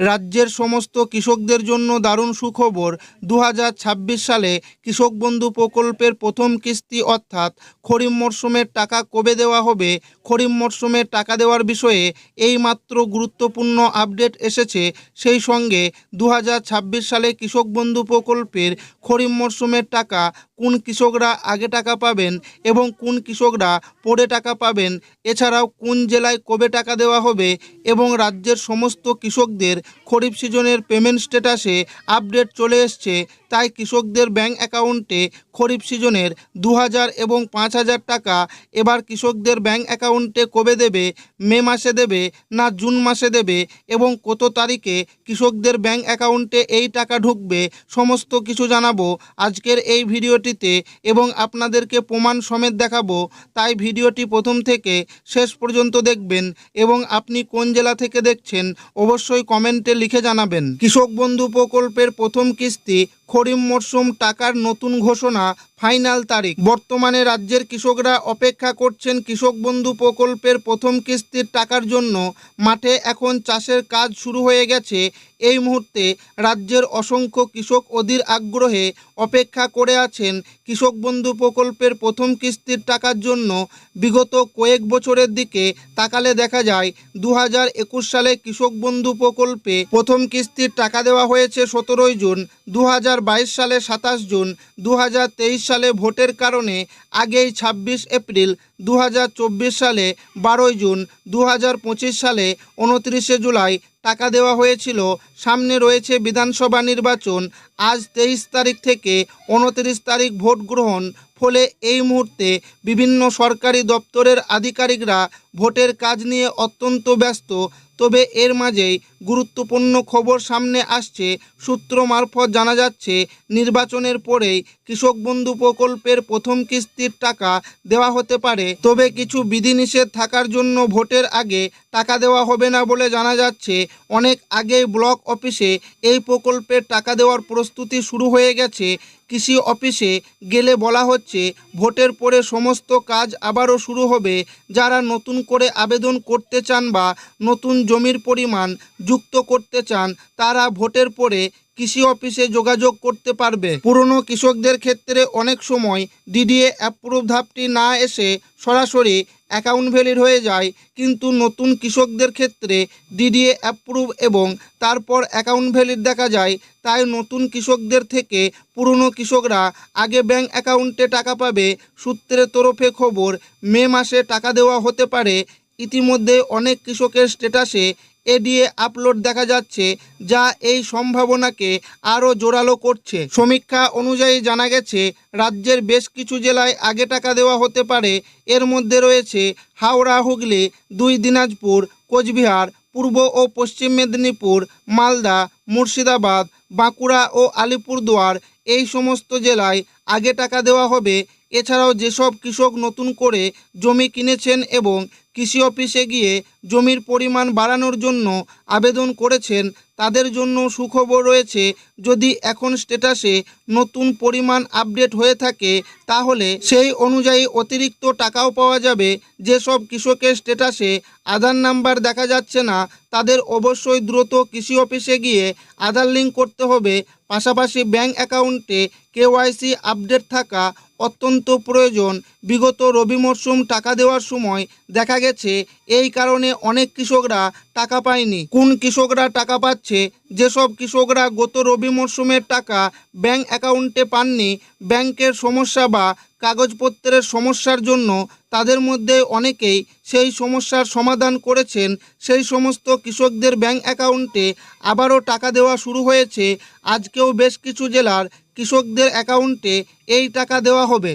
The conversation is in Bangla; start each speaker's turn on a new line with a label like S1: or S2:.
S1: রাজ্যের সমস্ত কৃষকদের জন্য দারুণ সুখবর। 2026 সালে কৃষক বন্ধু প্রকল্পের প্রথম কিস্তি অর্থাৎ খরিফ মরশুমের টাকা কবে দেওয়া হবে। খরিফ মরশুমের টাকা দেওয়ার বিষয়ে এইমাত্র গুরুত্বপূর্ণ আপডেট এসেছে। সেই সঙ্গে 2026 সালে কৃষক বন্ধু প্রকল্পের খরিফ মরশুমের টাকা কোন কৃষকরা আগে টাকা পাবেন এবং কোন কৃষকরা পরে টাকা পাবেন, এছাড়াও কোন জেলায় কবে টাকা দেওয়া হবে এবং রাজ্যের সমস্ত কৃষকদের খরিফ সিজনের পেমেন্ট স্ট্যাটাসে আপডেট চলে এসছে। তাই কৃষকদের ব্যাংক অ্যাকাউন্টে খরিফ সিজনের 2000 এবং 5000 টাকা এবার কৃষকদের ব্যাংক অ্যাকাউন্টে কবে দেবে, মে মাসে দেবে না জুন মাসে দেবে এবং কত তারিখে কৃষকদের ব্যাংক অ্যাকাউন্টে এই টাকা ঢুকবে, সমস্ত কিছু জানাবো আজকের এই ভিডিওটিতে এবং আপনাদেরকে প্রমাণ সমেত দেখাবো। তাই ভিডিওটি প্রথম থেকে শেষ পর্যন্ত দেখবেন এবং আপনি কোন জেলা থেকে দেখছেন অবশ্যই কমেন্টে লিখে জানাবেন। কৃষক বন্ধু প্রকল্পের প্রথম কিস্তি খরিফ মরশুম টাকার নতুন ঘোষণা, ফাইনাল তারিখ। বর্তমানে রাজ্যের কৃষকরা অপেক্ষা করছেন কৃষক বন্ধু প্রকল্পের প্রথম কিস্তির টাকার জন্য। মাঠে এখন চাষের কাজ শুরু হয়ে গেছে। এই মুহূর্তে রাজ্যের অসংখ্য কৃষক অধীর আগ্রহে অপেক্ষা করে আছেন কৃষক বন্ধু প্রকল্পের প্রথম কিস্তির টাকার জন্য। বিগত কয়েক বছরের দিকে তাকালে দেখা যায় 2021 সালে কৃষক বন্ধু প্রকল্পে প্রথম কিস্তির টাকা দেওয়া হয়েছে 17 জুন, 2022 সালে 27 জুন, 2023 সালে ভোটের কারণে আগেই 26 এপ্রিল, 2024 সালে 12 জুন, 2025 সালে 29 জুলাই টাকা দেওয়া হয়েছিল। সামনে রয়েছে বিধানসভা নির্বাচন। আজ 23 তারিখ থেকে 29 তারিখ ভোট গ্রহণ। ফলে এই মুহূর্তে বিভিন্ন সরকারি দপ্তরের আধিকারিকরা ভোটের কাজ নিয়ে অত্যন্ত ব্যস্ত। তবে এর মাঝেই গুরুত্বপূর্ণ খবর সামনে আসছে। সূত্র মারফত জানা যাচ্ছে নির্বাচনের পরেই কৃষক বন্ধু প্রকল্পের প্রথম কিস্তির টাকা দেওয়া হতে পারে। তবে কিছু বিধিনিষেধ থাকার জন্য ভোটের আগে টাকা দেওয়া হবে না বলে জানা যাচ্ছে। অনেক আগেই ব্লক অফিসে এই প্রকল্পের টাকা দেওয়ার প্রস্তুতি শুরু হয়ে গেছে। কৃষি অফিসে গেলে বলা হচ্ছে ভোটের পরে সমস্ত কাজ আবারও শুরু হবে। যারা নতুন করে আবেদন করতে চান বা নতুন জমির পরিমাণ যুক্ত করতে চান তারা ভোটের পরে কৃষি অফিসে যোগাযোগ করতে পারবে। পুরনো কৃষকদের ক্ষেত্রে অনেক সময় ডিডিএ অ্যাপ্রুভ ধাপটি না এসে সরাসরি অ্যাকাউন্ট ভ্যালিড হয়ে যায়, কিন্তু নতুন কৃষকদের ক্ষেত্রে ডিডিএ অ্যাপ্রুভ এবং তারপর অ্যাকাউন্ট ভ্যালিড দেখা যায়। তাই নতুন কৃষকদের থেকে পুরনো কৃষকরা আগে ব্যাংক অ্যাকাউন্টে টাকা পাবে। সূত্রের তরফে খবর, মে মাসে টাকা দেওয়া হতে পারে। ইতিমধ্যে অনেক কৃষকের স্ট্যাটাসে এডিএ আপলোড দেখা যাচ্ছে, যা এই সম্ভাবনাকে আরও জোরালো করছে। সমীক্ষা অনুযায়ী জানা গেছে রাজ্যের বেশ কিছু জেলায় আগে টাকা দেওয়া হতে পারে। এর মধ্যে রয়েছে হাওড়া, হুগলি, 2 দিনাজপুর, কোচবিহার, পূর্ব ও পশ্চিম মেদিনীপুর, মালদা, মুর্শিদাবাদ, বাঁকুড়া ও আলিপুরদুয়ার। এই সমস্ত জেলায় আগে টাকা দেওয়া হবে। এছাড়াও যেসব কৃষক নতুন করে জমি কিনেছেন এবং কৃষি অফিসে গিয়ে জমির পরিমাণ বাড়ানোর জন্য আবেদন করেছেন তাদের জন্য সুখবর রয়েছে। যদি এখন স্ট্যাটাসে নতুন পরিমাণ আপডেট হয়ে থাকে তাহলে সেই অনুযায়ী অতিরিক্ত টাকাও পাওয়া যাবে। যেসব কৃষকের স্ট্যাটাসে আধার নাম্বার দেখা যাচ্ছে না তাদের অবশ্যই দ্রুত কৃষি অফিসে গিয়ে আধার লিঙ্ক করতে হবে। পাশাপাশি ব্যাংক অ্যাকাউন্টে কেওয়াইসি আপডেট থাকা অত্যন্ত প্রয়োজন। বিগত রবি মরশুম টাকা দেওয়ার সময় দেখা গেছে এই কারণে অনেক কৃষকরা টাকা পায়নি। কোন কৃষকরা টাকা পাচ্ছে? যেসব কৃষকরা গত রবি মরশুমের টাকা ব্যাংক অ্যাকাউন্টে পাননি, ব্যাংকের সমস্যা বা কাগজপত্রের সমস্যার জন্য, তাদের মধ্যে অনেকেই সেই সমস্যার সমাধান করেছেন। সেই সমস্ত কৃষকদের ব্যাংক অ্যাকাউন্টে আবারও টাকা দেওয়া শুরু হয়েছে। আজকেও বেশ কিছু জেলার কৃষকদের অ্যাকাউন্টে এই টাকা দেওয়া হবে।